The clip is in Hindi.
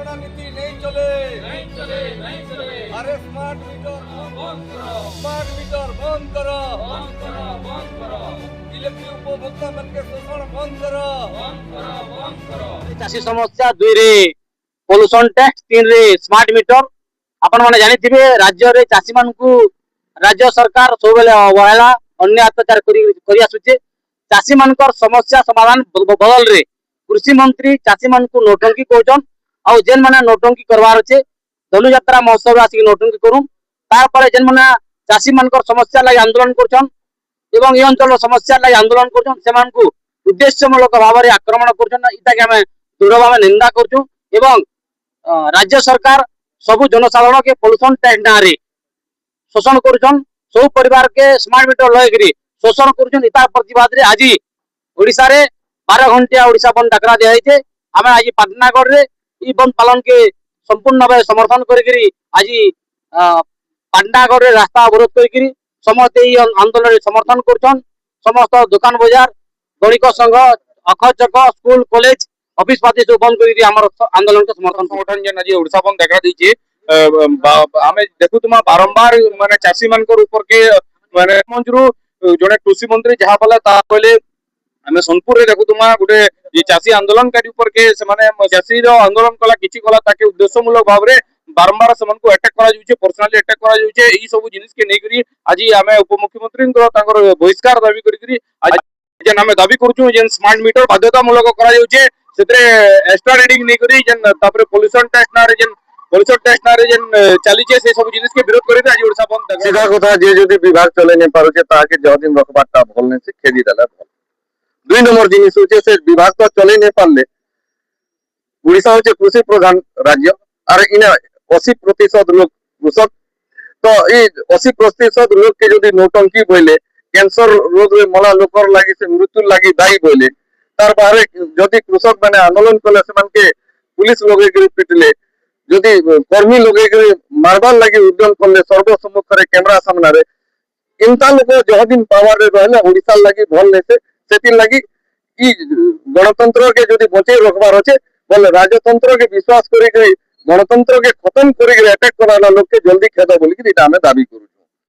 योजना नीति नहीं चले नहीं चले नहीं चले अरे स्मार्ट मीटर बंद करो स्मार्ट मीटर बंद करो बंद करो बंद करो इलेक्ट्रिक उपभोक्ता मन के शोषण बंद करो बंद करो बंद करो चाषी समस्या 2 रे पोल्यूशन टैक्स 3 रे स्मार्ट मीटर आपण माने जानिथिबे राज्य रे चाषी मान को राज्य सरकार सब बेले अवहेला अन्य अत्याचार करी आसुचे चाषी मानकर समस्या समाधान बदल रे कृषि मंत्री चाषी मान को नोटंकी कहछन आ जेन माने नोटंकी करवार छे धनु यात्रा महोत्सव आसी नोटंकी करू तार परे जेन माने चाषी मानकर समस्या लागि आंदोलन करछन एवं ए अंचल समस्या लागि आंदोलन करछन सेमान को उद्देश्यमूलक भाव में आक्रमण करछन इटा के हमें दृढ़ भाव निंदा करछु एवं राज्य सरकार सबु जनसाधारण के पोल्यूशन टैक्स ना रे शोषण करछन सब परिवार के स्मार्ट मीटर लयगिरी शोषण करछन इता प्रतिवाद रे आज ओडिसा रे 12 घंटा ओडिसा बंद डाकरा दिया है आमे आज पाटनागढ़ रे ई बंद पालन के संपूर्ण भाव समर्थन करिगिरी आज पाटनागढ़ रे रास्ता अवरोध करिगिरी समस्त ई आंदोलन रे समर्थन करछन समस्त दुकान बाजार गणिक संघ अखचक स्कूल कॉलेज ऑफिस पाती सब बंद करिगिरी हमर आंदोलन के समर्थन संगठन जेन आज ओडिसा बंद देखा दीजिए आमे देखुतमा बारंबार माने चाषी मानकर ऊपर के माने मंजरू जने कृषि मंत्री जहा बोला ता पहले आमे सोनपुर रे देखुतमा गुटे ये चाषी आंदोलनकारी ऊपर के से माने चाषी रो आंदोलन कला किछि कला ताके उद्देश्यमूलक भाव रे बारंबार से को अटैक करा जुचे पर्सनली अटैक करा जुचे ई सब जिनिस के नै करी आज आमे उपमुख्यमंत्री तांकर बहिष्कार दाबी करी आज जेन आमे दाबी करछु जेन स्मार्ट मीटर बाध्यतामूलक करा जुचे सेतरे एक्स्ट्रा रीडिंग नै करी जेन तापर पोल्यूशन टैक्स ना रे जेन पोल्यूशन टैक्स ना रे जेन चली छे से सब जिनिस के विरोध करी आज ओडिसा बंद सीधा कथा जे जदि विभाग चले नै पारो छे ताके जदिन रखबाटा भल नै से खेदी देला भल 2 नंबर जिनिस होचे से विभाग तो चले नै पारले ओडिसा होचे कृषि प्रधान राज्य और इना 80% लोग कृषक तो ई 80% लोग के जदि नौटंकी बोले कैंसर रोग रे मला लोकर लागि से मृत्यु लागि दायी बोले तार बारे जदि कृषक माने आंदोलन कले से मान के पुलिस लोगे के पिटले जदि कर्मी लोगे के मारबार लागि उद्यम करले सर्वसम्मुख रे कैमरा सामने रे इनता लोग जहदिन पावर रे रहले ओडिसा लागि भल नै से सेति लागि ई गणतंत्र के जदि बचे रखबार होचे बोले राजतंत्र के विश्वास करी के गणतंत्र के खत्म करी के अटैक कराला लोग के जल्दी खेदा बोली कि इटा हमें दाबी करू।